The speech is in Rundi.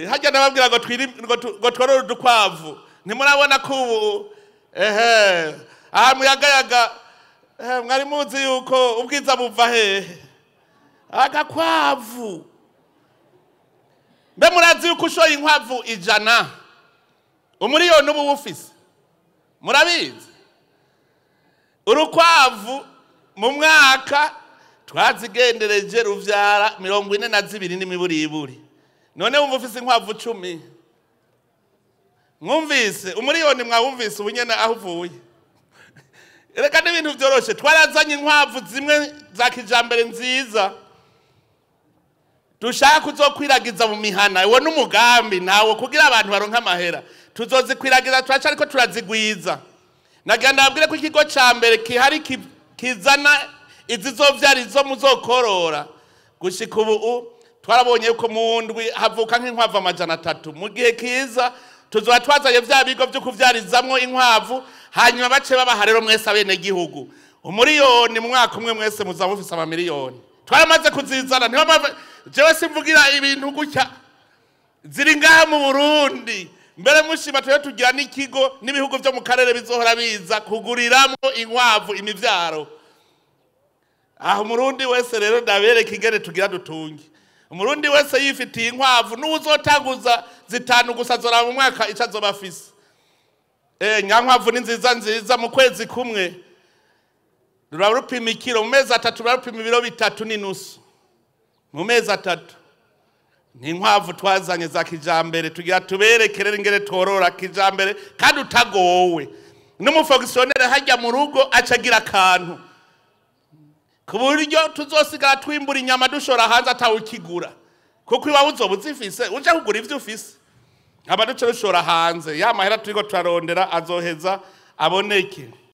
hajya nababwira ngo tworore udukwavu ntimurabona ko ubu aha muyagayaga mwari muzi yuko ubwiza buva hehe agakwavu mbe murazi yuko ushoye inkwavu 100 umuriyoni ubu ufise murabizi urukwavu mu mwaka twazigendereje ruvyara 42 n'imiburiburi none wumva ufise inkwavu 10 mwumvise umuriyoni mwawumvise ubunyene aho uvuye reka n'ibintu byoroshe twarazanye inkwavu zimwe za kijambere nziza dushaka kuzokwiragiza mu mihana uwo n'umugambi nawo kugira abantu baronka amahera tuzozikwiragiza turaca ariko turazigwiza nagenda nabwire ko ikigo ca mbere kihari kizana izizovyara izo muzokorora gushika ubu twarabonye yuko mu ndwi havuka nk'inkwavu 300 mu gihe kiza tuzoba twazanye vya bigo byo kuvyarizamwo inkwavu hanyuma bace babaha rero mwese abene gihugu umuriyoni mu mwaka umwe mwese muzaba mufise amamiliyoni twaramaze kuzizana niho jewe simvugira ibintu gutya ziri ngaha mu Burundi mbere mushima tugira n'ikigo n'ibihugu byo mu karere bizohora biza kuguriramo inkwavu imivyaro aho umurundi wese rero ndabereka ingene tugira dutunge umurundi wese yifitiye inkwavu n'uzotanguza 5 gusa zora mu mwaka icazoba afise nyankwavu ni nziza mu kwezi kumwe rurarupima ikiro mu mezi 3 rurarupima ibiro 3 n'inusu mu mezi 3 ni inkwavu twazanye za kijambere tugira tuberekerere ingene torora kijambere kandi utagowe n'umufonctionnaire hajya mu rugo acagira akantu ku buryo tuzosigara twimbura inyama dushora hanze atawukigura kuko iwawe uzobuzifise uje kugura ivyo ufise abaduce rushora hanze ya mahera turiko turarondera azoheza aboneke